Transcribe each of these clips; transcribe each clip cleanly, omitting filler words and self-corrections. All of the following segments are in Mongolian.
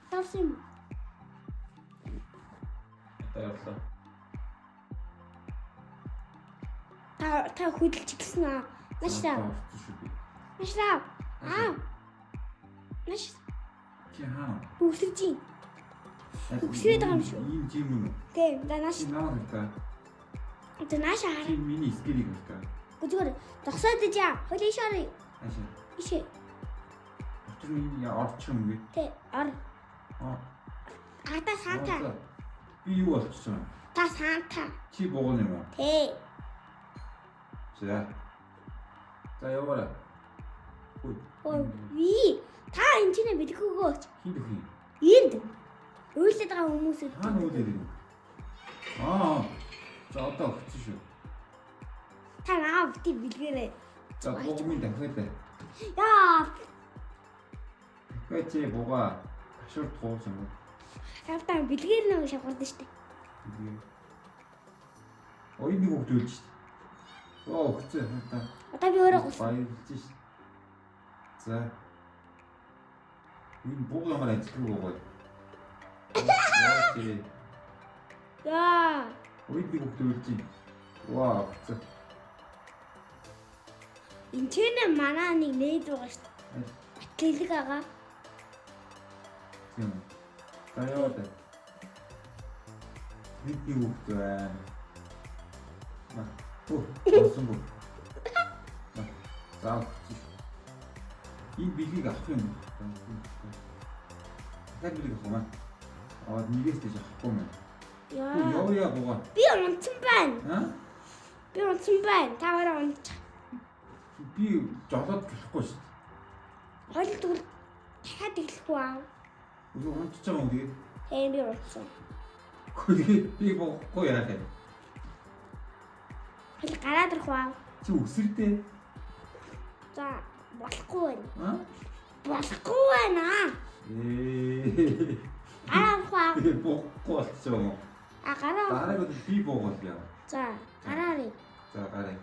Тавсан. Таарлаа. Та хөдөлж гисэн аа. Наашаа. Наашаа. Нааш. Чи хаа? Үсэржин. Үсрээд байгаа юм шүү. Ийм жим юм. Тийм, нааш. Наа гэдэг. Одоо наашаа хараа. Чи миний скилийг гэдэг. Гүзгээр зогсоод ижаа. Хойлоо шаарай. Аашаа. Ишээ. Тэр миний орч юм бэ? Тэ ор. Ата саата. Би юу болчихсон? Та саата. Чи богоно юм уу? Тэ. За. За яваарай. Ой, ви. Та энэ чинь бэлгөөгөөч. Хин дөхий. Энд. Үйлдэж байгаа хүмүүсүүд. Хаана үйлдэж байна? За одоо өгсөн шүү. Та наа бити бэлгээрээ. За богомын дахиад. Яа. Гэвч бога ашуурд гоосон юм. Тавтаа бэлгээр нэг шавхард штэ. Ой нэг өгдөлж штэ. Өгцөө хата. Одоо би өөрөө гус. Баярлж штэ. За. Энэ бог ямар ажил гоо. Яа. Ой нэг өгдөлж. Вау. Энд чинь манаа нэг нээд байгаа штэ. Атлетик ага. Тийм. Таяада. Нэг өгдөө байна. Болсон бо. За. Энэ билийг авах юм. Хэд билийг авах юм? Нэгээс тийж авахгүй юм. Яа. Яа богоо. Би унтсан байна. Би унтсан байна. Та өөрөө унтчих. Би жолоод гэлэхгүй шүү дээ. Хойл тэгвэл дахиад эхлэхгүй аа. Үгүй унтж байгаа юм тэгээд. Тийм би унтсан. Би богохгүй яах вэ? Хойл гараад ирэх баа. Чи өсөртэй. За болохгүй байна. Аа? Болохгүй байна. Гараад баа. Би богохгүй болчихсон. Гараа. Дараагаад би богоол яа. За гараарай. За гараа.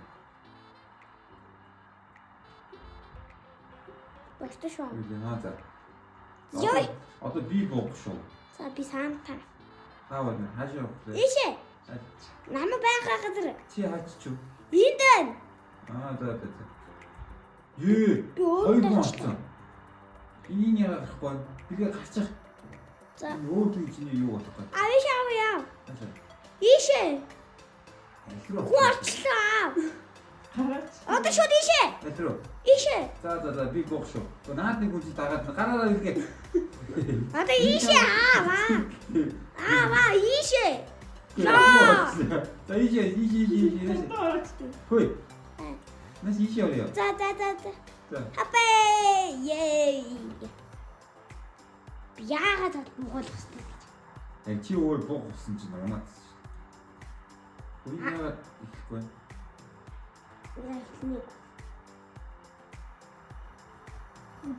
Болтой шүү. За. Ёй. Одоо би богох шүү. За би саанта. Хаавар нэ хаашаа явах вэ? Ийшээ. Намайг байхаа газар. Чи хаач ч юу? Энд байна. За. Юу? Би өөрөө болчихсон. Энийг яагаад гарахгүй? Тэгээ гарчих. За. Өөдөө чиний юу болох вэ? Авиш авъя. Хаашаа? Ийшээ. Элрүү. Хуурчлаа. Одоо шууд ийшээ. Элрүү. Ийшээ. За би богох шүү. Наад нэг хүн чи дагаад гараараа илгээ. Одоо ийшээ аа ийшээ. За ийшээ. Хөөе. Нас ийшээ орё. За. За. Хапээ. Yay. Би яагаад болгох вэ гэж. Яг чи өөр богохсон чинь унаад. Үгүй яагаад ихгүй. Яахны.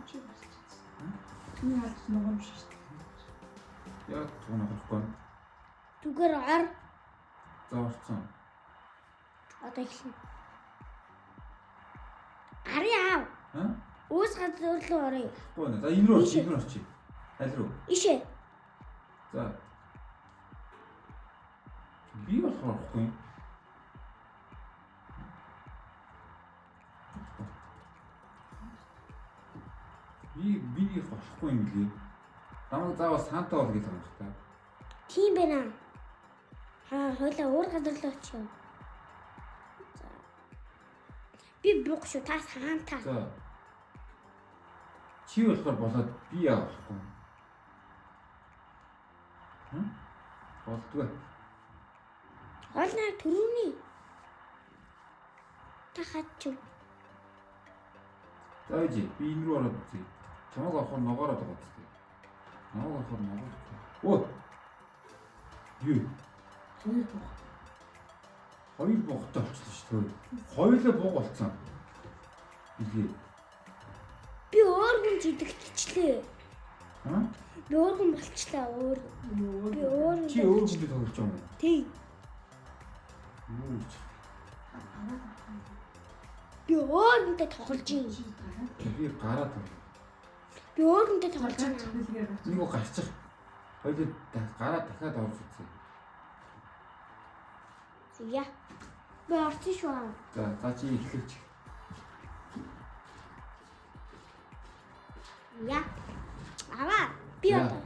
Чи басчихсан. Миний хадс ногоом шүү дээ. Яг туунах байхгүй. Түгээр ор. За орцсон. Одоо эхэлнэ. Ари аав. Уус газар руу орё. Гоо нэ. За энэ рүү орчих. Аль руу? Ишээ. За. Би болохоор орохгүй. Би болохгүй юм лээ. Намайг заавал Санта бол гэж байгаа юм байна. Тийм байна. Хойлоо уур газар руу очив. За. Би буг шүү та саанта. За. Чи болохоор болоод би яах вэ? Болдгоо. Хойлоо түрүүний. Та хатчих. За ижи би энэ рүү ороод үзье. Чамайг авах нь ногоороод байгаа тест. Ногоог авах нь ногоо. Оо. Юу? Хоёр богтой болчихсон шүү дээ. Хоёулаа бог болцсон. Илгээ. Би өөр хүн жидэгчлээ. Би өөр хүн болчлаа өөр. Би өөр. Чи өөр хүнтэй тоглож байгаа юм. Тий. Би өөр хүнтэй тоглож юм. Би гараад байна. Би өөр хүнтэй тоглож Гарч байна. хэлгээр гарч. Нэг гарчих. Хоёул гараа дахиад орж үзье. Яа. Би орчих шүү. За чи эхэлж. Яа. Аваа. Би За. одоо.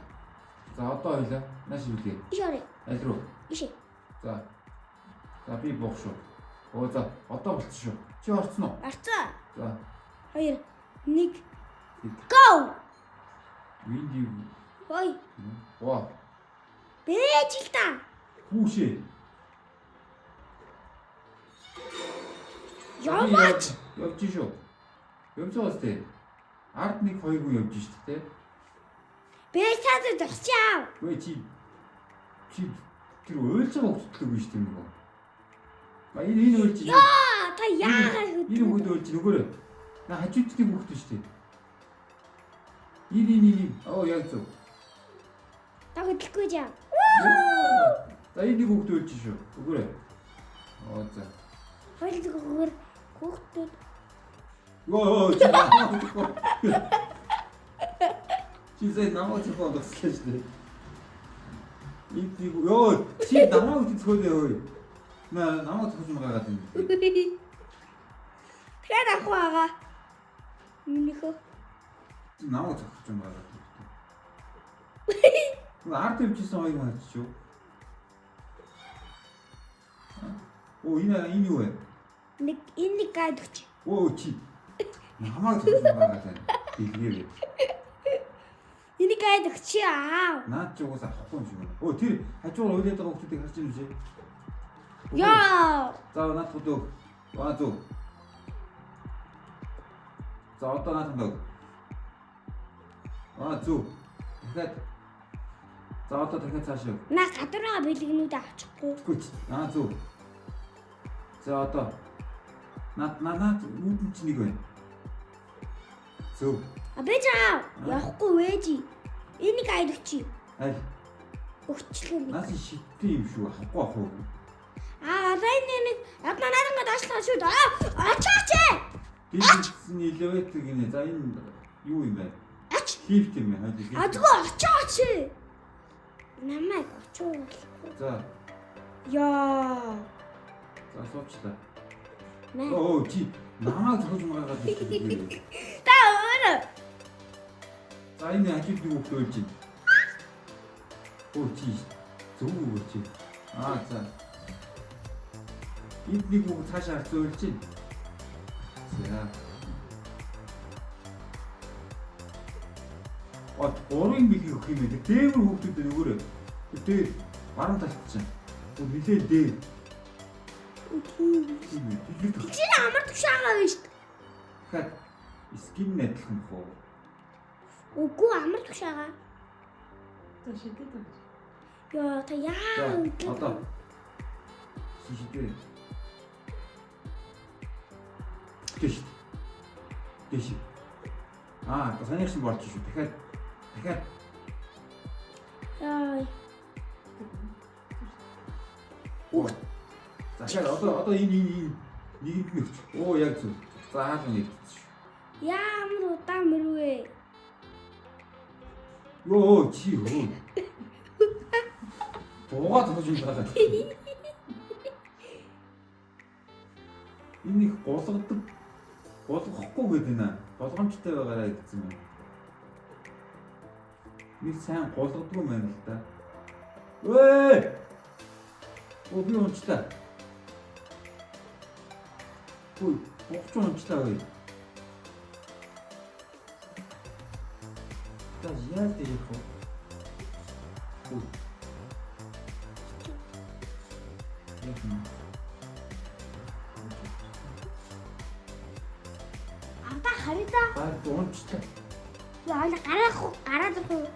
За одоо хоёлаа. Нааш үлээ. Ишорэ. Аль руу? Ишээ. За. За би буух шүү. Оо за одоо болчихсон шүү. Чи орцсон уу? Арцаа. За. 2 1 Go. Винди. Ой. Ваа. Бэж л та. Хүүшээ. Яваач. Явж шүү. Явж байгаас тээ. Ард 1 2 гоо явж шүү дээ. Бэж цаад зогсчаа. Гүй чи тэр уйлж байгаа хөтлөг биш тийм нөгөө. Ба энэ уйлж. Яа, та яагаад Энэ хүүд уйлж нөгөөрөө. На хажуудтыг хөтлөж шүү дээ. Энэ. Оо яг зөв. та хөдлөхгүй жаа. За энэ хүүд уйлж шүү. Нөгөөрөө. Оо за. Хоёул зүгээр хүүхдүүд Оо чи. Чи зэ намайг зөвхөн дурслаа шүү дээ. Ийм ёо чи намайг зөвхөн өөй. Намайг зөвхөн гаргаад байна. тэгэхээр ах байгаа. Минийхөө. Чи намайг зөвхөн гаргаад байна. Арт өвчсөн хоёр маань ч юу. Оо энэ юу вэ? Нэг энэ нэг гайд өгч. Оо чи. Намайг зөвхөн гаргаад байна. Дэлгэрээ. Энэ гайд өгч аа. Наад чи угаасаа авахгүй юм шиг байна. Оо тэр хажуугаар уйлаад байгаа хүмүүсийг харж байна үү? Яа. За наад хөдөг. Ваа зү. За одоо наад хөдөг. Ваа зү. Дахиад. За одоо дахиад цаашаа. На гадуураа бэлгэнүүд авчихгүй. Гүч. Зү. За одоо. Наад үүдэн чи нэг байна. Зү. А бэж аа. Явахгүй вэжи. Энэ гайд өгч. Аль. Өгчлөө. Наас шигтэй юм шүү. Авахгүй ах уу. Одоо энэ нэг надад ингээд аашлаа шүү. Ачаач. Бизний элеватор гинэ. За энэ юу юм бэ? Ач. Лифт юм байна. Адгүй очооч. Намайг очоо. За. Яа. За суучлаа. Наа. Оо чи намайг зөвхөн гаргаад ирсэн. Та өөр. За энэ хажууд юу хөөлж байна? Оо чи зөв үү чи. За. Энд нэг үг цаашаа харцуулж байна. За. Орын бэлэг өгөх юм ээ. Дээвэр хүүхдүүд нөгөөрөө. Дээр баруун талд чинь. Нилээ дээр. Чи амар тушаагаа биш. Дахиад скин нэтлэх хөө. Үгүй амар тушаагаа. За шидэт байна. Яа та яа. Одоо. Шишдээ. Тэш. Санийх шиг болж шүү. Дахиад. Яа. За одоо энэ нэгэнд нь өгч. Оо яг зөв. За хаалга нэгдсэн шүү. Ямар удаан мөрвэ. Йоо чи юу? Буугаад тохож юм байна. Энэ их болгохгүй гэдэг нэ. Болгоомжтой байгаараа гэсэн юм. Нэг сайн голгодгүй мэн л та. Өө! Оо би унчлаа. Ой, богч унчлаа вэ? Та яа дээрх вэ? Ой. Ата харитаа. Унчлаа. Яа гараад ирэх.